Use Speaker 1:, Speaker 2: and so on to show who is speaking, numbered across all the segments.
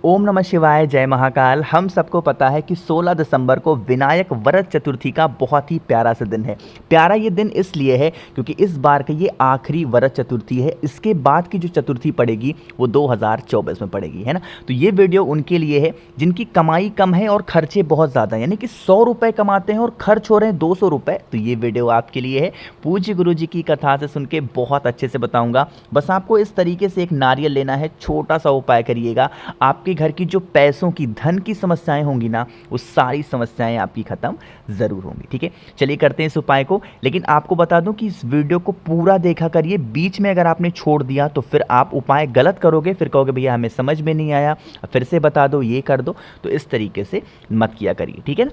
Speaker 1: ओम नमः शिवाय, जय महाकाल। हम सबको पता है कि 16 दिसंबर को विनायक वरद चतुर्थी का बहुत ही प्यारा सा दिन है। प्यारा ये दिन इसलिए है क्योंकि इस बार का ये आखिरी वरद चतुर्थी है। इसके बाद की जो चतुर्थी पड़ेगी वो 2024 में पड़ेगी, है ना। तो ये वीडियो उनके लिए है जिनकी कमाई कम है और खर्चे बहुत ज़्यादा, यानी कि 100 रुपये कमाते हैं और खर्च हो रहे हैं 200 रुपये। तो ये वीडियो आपके लिए है। पूज्य गुरु जी की कथा से सुन के बहुत अच्छे से बताऊँगा। बस आपको इस तरीके से एक नारियल लेना है, छोटा सा उपाय करिएगा। आपके घर की जो पैसों की, धन की समस्याएं होंगी ना, वो सारी समस्याएं आपकी खत्म ज़रूर होंगी। ठीक है, चलिए करते हैं इस उपाय को। लेकिन आपको बता दूं कि इस वीडियो को पूरा देखा करिए। बीच में अगर आपने छोड़ दिया तो फिर आप उपाय गलत करोगे, फिर कहोगे भैया हमें समझ में नहीं आया, फिर से बता दो, ये कर दो। तो इस तरीके से मत किया करिए, ठीक है ना।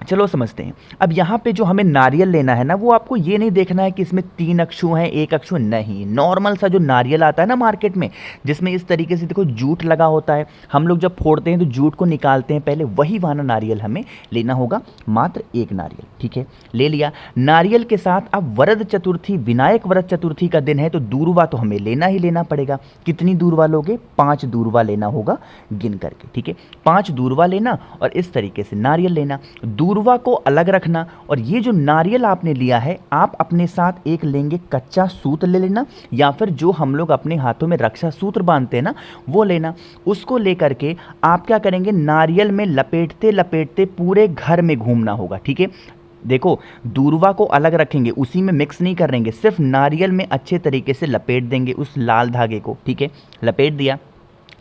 Speaker 1: चलो समझते हैं। अब यहाँ पे जो हमें नारियल लेना है ना, वो आपको ये नहीं देखना है कि इसमें 3 अक्षु हैं, 1 अक्षु नहीं। नॉर्मल सा जो नारियल आता है ना मार्केट में, जिसमें इस तरीके से देखो जूट लगा होता है, हम लोग जब फोड़ते हैं तो जूट को निकालते हैं पहले, वही वाला नारियल हमें लेना होगा। मात्र 1 नारियल, ठीक है, ले लिया। नारियल के साथ अब वरद चतुर्थी, विनायक वरद चतुर्थी का दिन है, तो दूर्वा तो हमें लेना ही लेना पड़ेगा। कितनी दूर्वा लोगे? 5 दूर्वा लेना होगा गिन करके, ठीक है। 5 दूर्वा लेना और इस तरीके से नारियल लेना। दूर्वा को अलग रखना। और ये जो नारियल आपने लिया है, आप अपने साथ एक लेंगे कच्चा सूत ले लेना, या फिर जो हम लोग अपने हाथों में रक्षा सूत्र बांधते हैं ना, वो लेना। उसको लेकर के आप क्या करेंगे, नारियल में लपेटते लपेटते पूरे घर में घूमना होगा, ठीक है। देखो, दूर्वा को अलग रखेंगे, उसी में मिक्स नहीं करेंगे, सिर्फ नारियल में अच्छे तरीके से लपेट देंगे उस लाल धागे को, ठीक है। लपेट दिया।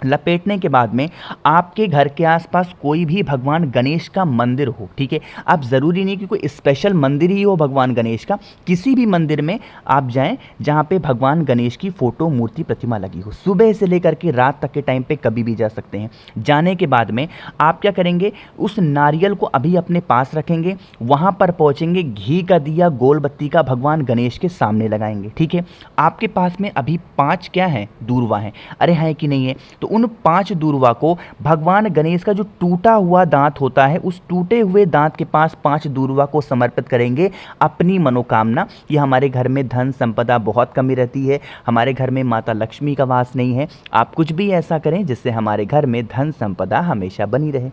Speaker 1: लपेटने के बाद में आपके घर के आसपास कोई भी भगवान गणेश का मंदिर हो, ठीक है। आप ज़रूरी नहीं कि कोई स्पेशल मंदिर ही हो भगवान गणेश का, किसी भी मंदिर में आप जाएं जहां पे भगवान गणेश की फ़ोटो, मूर्ति, प्रतिमा लगी हो। सुबह से लेकर के रात तक के टाइम पे कभी भी जा सकते हैं। जाने के बाद में आप क्या करेंगे, उस नारियल को अभी अपने पास रखेंगे, वहाँ पर पहुँचेंगे, घी का दिया, गोल बत्ती का भगवान गणेश के सामने लगाएंगे, ठीक है। आपके पास में अभी 5 क्या हैं? दूर्वा हैं। अरे हैं कि नहीं है? तो उन 5 दूर्वा को भगवान गणेश का जो टूटा हुआ दांत होता है, उस टूटे हुए दांत के पास 5 दूर्वा को समर्पित करेंगे। अपनी मनोकामना कि हमारे घर में धन संपदा बहुत कमी रहती है, हमारे घर में माता लक्ष्मी का वास नहीं है, आप कुछ भी ऐसा करें जिससे हमारे घर में धन संपदा हमेशा बनी रहे।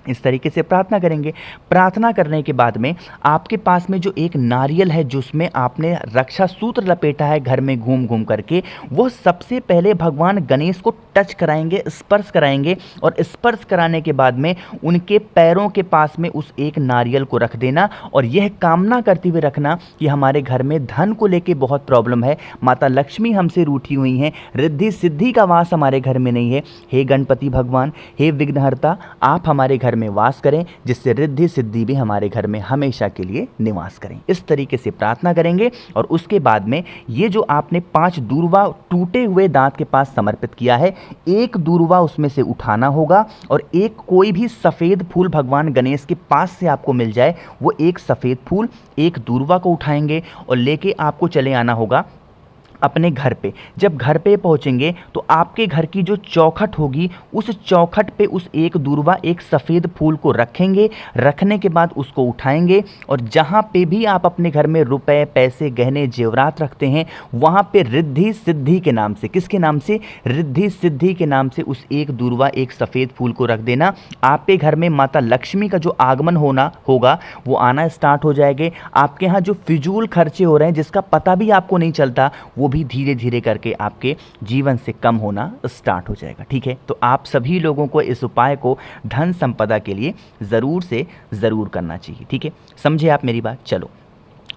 Speaker 1: इस तरीके से प्रार्थना करेंगे। प्रार्थना करने के बाद में आपके पास में जो एक नारियल है, जिसमें आपने रक्षा सूत्र लपेटा है घर में घूम घूम करके, वो सबसे पहले भगवान गणेश को टच कराएंगे, स्पर्श कराएंगे। और स्पर्श कराने के बाद में उनके पैरों के पास में उस एक नारियल को रख देना और यह कामना करते हुए रखना कि हमारे घर में धन को लेके बहुत प्रॉब्लम है, माता लक्ष्मी हमसे रूठी हुई हैं, रिद्धि सिद्धि का वास हमारे घर में नहीं है। हे गणपति भगवान, हे विघ्नहर्ता, आप हमारे घर में वास करें, जिससे रिद्धि सिद्धि भी हमारे घर में हमेशा के लिए निवास करें। इस तरीके से प्रार्थना करेंगे। और उसके बाद में ये जो आपने 5 दूर्वा टूटे हुए दांत के पास समर्पित किया है, एक दूर्वा उसमें से उठाना होगा और एक कोई भी सफ़ेद फूल भगवान गणेश के पास से आपको मिल जाए, वो एक सफ़ेद फूल, एक दूर्वा को उठाएंगे और लेके आपको चले आना होगा अपने घर पे। जब घर पे पहुंचेंगे तो आपके घर की जो चौखट होगी, उस चौखट पे उस एक दूर्वा, एक सफ़ेद फूल को रखेंगे। रखने के बाद उसको उठाएंगे और जहाँ पे भी आप अपने घर में रुपए, पैसे, गहने, जेवरात रखते हैं, वहाँ पे रिद्धि सिद्धि के नाम से, किसके नाम से? रिद्धि सिद्धि के नाम से उस एक दूर्वा, एक सफ़ेद फूल को रख देना। आपके घर में माता लक्ष्मी का जो आगमन होना होगा, वो आना स्टार्ट हो जाएंगे। आपके यहाँ जो फिजूल खर्चे हो रहे हैं, जिसका पता भी आपको नहीं चलता, वो भी धीरे धीरे करके आपके जीवन से कम होना स्टार्ट हो जाएगा, ठीक है। तो आप सभी लोगों को इस उपाय को धन संपदा के लिए ज़रूर से ज़रूर करना चाहिए, ठीक है। समझे आप मेरी बात? चलो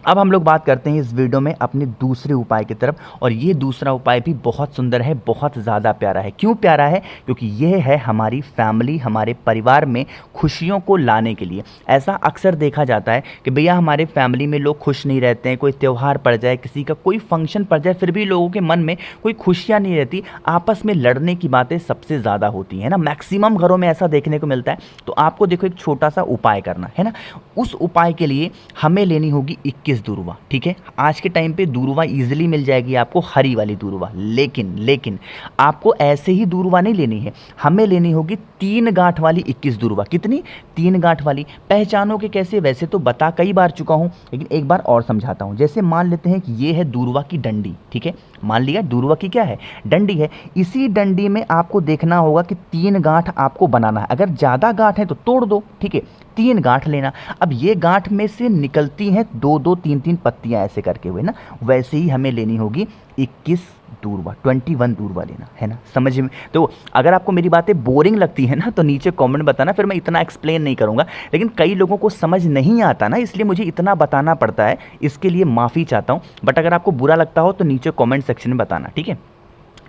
Speaker 1: अब हम लोग बात करते हैं इस वीडियो में अपने दूसरे उपाय की तरफ। और ये दूसरा उपाय भी बहुत सुंदर है, बहुत ज़्यादा प्यारा है। क्यों प्यारा है? क्योंकि यह है हमारी फैमिली, हमारे परिवार में खुशियों को लाने के लिए। ऐसा अक्सर देखा जाता है कि भैया हमारे फैमिली में लोग खुश नहीं रहते हैं, कोई त्यौहार पड़ जाए, किसी का कोई फंक्शन पड़ जाए, फिर भी लोगों के मन में कोई खुशियाँ नहीं रहती, आपस में लड़ने की बातें सबसे ज़्यादा होती हैं ना। मैक्सिमम घरों में ऐसा देखने को मिलता है। तो आपको देखो एक छोटा सा उपाय करना है ना। उस उपाय के लिए हमें लेनी होगी 21 दूर्वा, ठीक है। आज के टाइम पे दूर्वा इजीली मिल जाएगी आपको, हरी वाली दूर्वा। लेकिन आपको ऐसे ही दूर्वा नहीं लेनी है, हमें लेनी होगी 3 गांठ वाली 21 दूर्वा। कितनी? 3 गांठ वाली। पहचानोगे कैसे? वैसे तो बता कई बार चुका हूं, लेकिन एक बार और समझाता हूं। जैसे मान लेते हैं कि ये है दूर्वा की डंडी, ठीक है। मान लिया दूर्वा की क्या है, डंडी है। इसी डंडी में आपको देखना होगा कि 3 गांठ आपको बनाना है। अगर ज़्यादा गांठ है तो तोड़ दो, ठीक है, 3 गांठ लेना। अब ये गांठ में से निकलती हैं 2-2 3-3 पत्तियां ऐसे करके हुए ना, वैसे ही हमें लेनी होगी 21 दूर्वा, 21 दूर्वा लेना है ना, समझ में। तो अगर आपको मेरी बातें बोरिंग लगती है ना तो नीचे कमेंट बताना, फिर मैं इतना एक्सप्लेन नहीं करूँगा। लेकिन कई लोगों को समझ नहीं आता ना, इसलिए मुझे इतना बताना पड़ता है, इसके लिए माफ़ी चाहता हूँ। बट अगर आपको बुरा लगता हो तो नीचे कमेंट सेक्शन में बताना, ठीक है।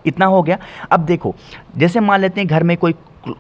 Speaker 1: इतना हो गया। अब देखो, जैसे मान लेते हैं घर में कोई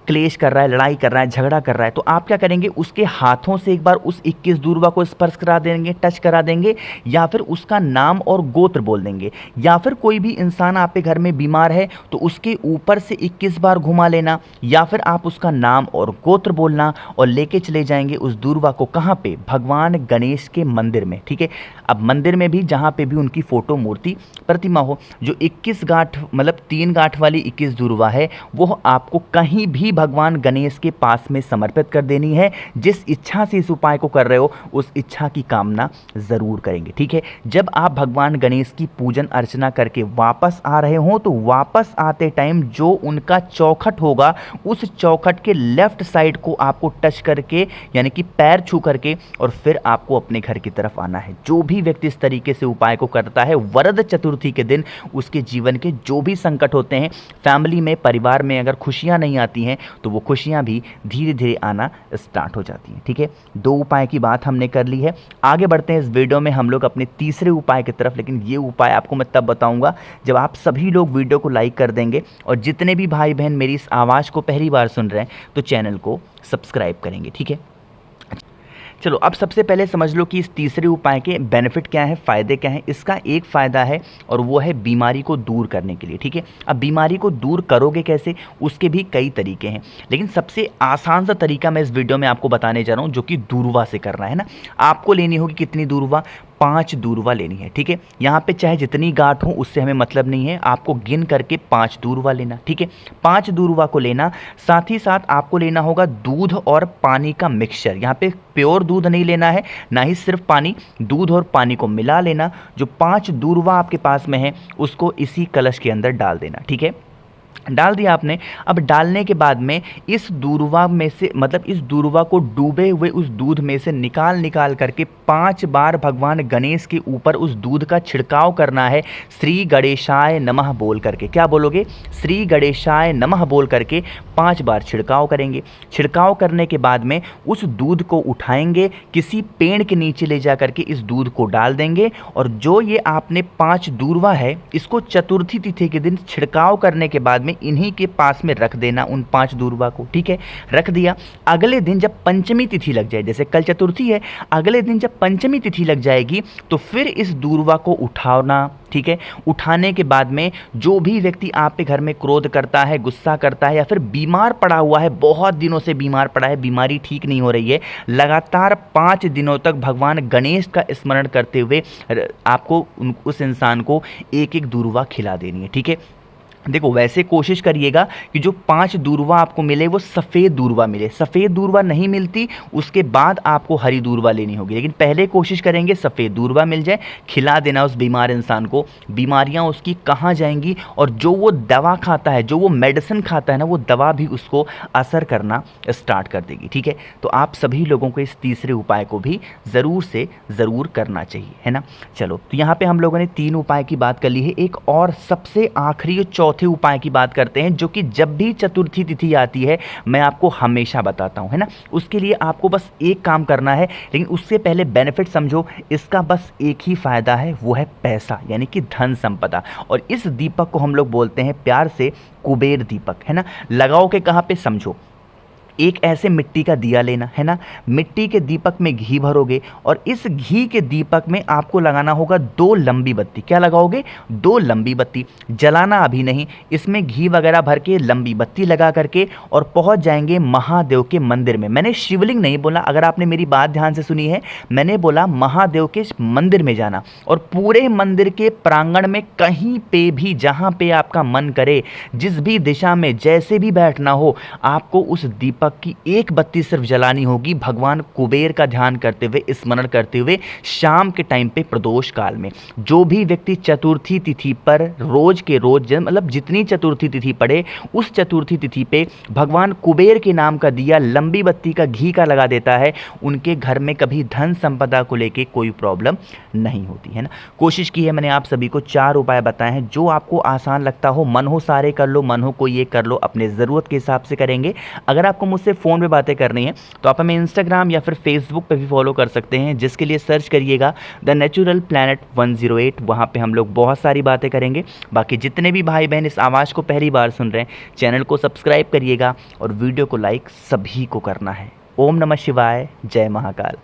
Speaker 1: क्लेश कर रहा है, लड़ाई कर रहा है, झगड़ा कर रहा है, तो आप क्या करेंगे, उसके हाथों से एक बार उस 21 दूर्वा को स्पर्श करा देंगे, टच करा देंगे, या फिर उसका नाम और गोत्र बोल देंगे। या फिर कोई भी इंसान आपके घर में बीमार है तो उसके ऊपर से 21 बार घुमा लेना, या फिर आप उसका नाम और गोत्र बोलना और लेके चले जाएंगे उस दूर्वा को। कहाँ पे, भगवान गणेश के मंदिर में, ठीक है। अब मंदिर में भी जहाँ पे भी उनकी फोटो, मूर्ति, प्रतिमा हो, जो 21 गांठ मतलब 3 गांठ वाली 21 दूर्वा है, वो आपको कहीं भी भगवान गणेश के पास में समर्पित कर देनी है। जिस इच्छा से इस उपाय को कर रहे हो उस इच्छा की कामना जरूर करेंगे, ठीक है। जब आप भगवान गणेश की पूजन अर्चना करके वापस आ रहे हो तो वापस आते टाइम जो उनका चौखट होगा, उस चौखट के लेफ्ट साइड को आपको टच करके, यानी कि पैर छू करके, और फिर आपको अपने घर की तरफ आना है। जो भी व्यक्ति इस तरीके से उपाय को करता है, वरद चतुर्थी के दिन उसके जीवन के जो भी संकट होते हैं, फैमिली में, परिवार में अगर खुशियां नहीं आती हैं तो वो खुशियां भी धीरे धीरे आना स्टार्ट हो जाती हैं, ठीक है। 2 उपाय की बात हमने कर ली है। आगे बढ़ते हैं इस वीडियो में हम लोग अपने तीसरे उपाय की तरफ। लेकिन ये उपाय आपको मैं तब बताऊंगा जब आप सभी लोग वीडियो को लाइक कर देंगे, और जितने भी भाई बहन मेरी इस आवाज़ को पहली बार सुन रहे हैं तो चैनल को सब्सक्राइब करेंगे, ठीक है। चलो, अब सबसे पहले समझ लो कि इस तीसरे उपाय के बेनिफिट क्या है, फ़ायदे क्या हैं। इसका एक फ़ायदा है और वो है बीमारी को दूर करने के लिए, ठीक है। अब बीमारी को दूर करोगे कैसे, उसके भी कई तरीके हैं, लेकिन सबसे आसान सा तरीका मैं इस वीडियो में आपको बताने जा रहा हूँ, जो कि दूर्वा से करना है ना। आपको लेनी होगी कितनी दूर्वा, 5 दूर्वा लेनी है, ठीक है। यहाँ पे चाहे जितनी गांठ हो उससे हमें मतलब नहीं है, आपको गिन करके 5 दूर्वा लेना, ठीक है। 5 दूर्वा को लेना, साथ ही साथ आपको लेना होगा दूध और पानी का मिक्सचर। यहाँ पे प्योर दूध नहीं लेना है, ना ही सिर्फ पानी, दूध और पानी को मिला लेना। जो 5 दूर्वा आपके पास में है उसको इसी कलश के अंदर डाल देना, ठीक है। डाल दिया आपने। अब डालने के बाद में इस दूर्वा में से, मतलब इस दूर्वा को डूबे हुए उस दूध में से निकाल करके 5 बार भगवान गणेश के ऊपर उस दूध का छिड़काव करना है, श्री गणेशाय नमः बोल करके। क्या बोलोगे, श्री गणेशाय नमः बोल करके 5 बार छिड़काव करेंगे। छिड़काव करने के बाद में उस दूध को उठाएंगे, किसी पेड़ के नीचे ले जा करके इस दूध को डाल देंगे, और जो ये आपने 5 दूर्वा है इसको चतुर्थी तिथि के दिन छिड़काव करने के बाद में इन्हीं के पास में रख देना, उन 5 दूर्वा को, ठीक है। रख दिया। अगले दिन जब पंचमी तिथि लग जाए, जैसे कल चतुर्थी है, अगले दिन जब पंचमी तिथि लग जाएगी तो फिर इस दूर्वा को उठाना, ठीक है। उठाने के बाद में जो भी व्यक्ति आपके घर में क्रोध करता है, गुस्सा करता है, या फिर बीमार पड़ा हुआ है, बहुत दिनों से बीमार पड़ा है, बीमारी ठीक नहीं हो रही है, लगातार 5 दिनों तक भगवान गणेश का स्मरण करते हुए आपको उस इंसान को एक दूर्वा खिला देनी है, ठीक है। देखो, वैसे कोशिश करिएगा कि जो 5 दूर्वा आपको मिले वो सफ़ेद दूर्वा मिले। सफ़ेद दूर्वा नहीं मिलती उसके बाद आपको हरी दूर्वा लेनी होगी, लेकिन पहले कोशिश करेंगे सफ़ेद दूर्वा मिल जाए, खिला देना उस बीमार इंसान को। बीमारियां उसकी कहाँ जाएंगी, और जो वो दवा खाता है, जो वो मेडिसिन खाता है ना, वो दवा भी उसको असर करना स्टार्ट कर देगी, ठीक है। तो आप सभी लोगों को इस तीसरे उपाय को भी ज़रूर से ज़रूर करना चाहिए, है ना। चलो, तो यहाँ पर हम लोगों ने 3 उपाय की बात कर ली है। एक और सबसे आखिरी चौथे उपाय की बात करते हैं, जो कि जब भी चतुर्थी तिथि आती है मैं आपको हमेशा बताता हूं, है ना। उसके लिए आपको बस एक काम करना है, लेकिन उससे पहले बेनिफिट समझो। इसका बस एक ही फायदा है, वो है पैसा, यानी कि धन संपदा। और इस दीपक को हम लोग बोलते हैं प्यार से कुबेर दीपक, है ना। लगाओ के कहाँ पे, समझो। एक ऐसे मिट्टी का दिया लेना है ना, मिट्टी के दीपक में घी भरोगे, और इस घी के दीपक में आपको लगाना होगा 2 लंबी बत्ती। क्या लगाओगे, 2 लंबी बत्ती। जलाना अभी नहीं, इसमें घी वगैरह भर के लंबी बत्ती लगा करके और पहुंच जाएंगे महादेव के मंदिर में। मैंने शिवलिंग नहीं बोला, अगर आपने मेरी बात ध्यान से सुनी है, मैंने बोला महादेव के मंदिर में जाना, और पूरे मंदिर के प्रांगण में कहीं पे भी जहाँ पे आपका मन करे, जिस भी दिशा में जैसे भी बैठना हो, आपको उस दीपक की एक बत्ती सिर्फ जलानी होगी, भगवान कुबेर का ध्यान करते हुए, स्मरण करते हुए शाम के टाइम पे प्रदोष काल में। जो भी व्यक्ति चतुर्थी तिथि पर रोज के रोज मतलब जितनी चतुर्थी तिथि पड़े उस चतुर्थी तिथि पे भगवान कुबेर के नाम का दिया लंबी बत्ती का घी का लगा देता है, उनके घर में कभी धन संपदा को लेके कोई प्रॉब्लम नहीं होती है ना। कोशिश की है मैंने आप सभी को 4 उपाय बताए हैं, जो आपको आसान लगता हो, मन हो सारे कर लो, मन हो कोई ये कर लो, अपने ज़रूरत के हिसाब से करेंगे। अगर आपको मुझसे फ़ोन पे बातें करनी है तो आप हमें इंस्टाग्राम या फिर फेसबुक पे भी फॉलो कर सकते हैं, जिसके लिए सर्च करिएगा द नेचुरल प्लैनेट 108। वहाँ पे हम लोग बहुत सारी बातें करेंगे। बाकी जितने भी भाई बहन इस आवाज़ को पहली बार सुन रहे हैं, चैनल को सब्सक्राइब करिएगा और वीडियो को लाइक सभी को करना है। ओम नमः शिवाय, जय महाकाल।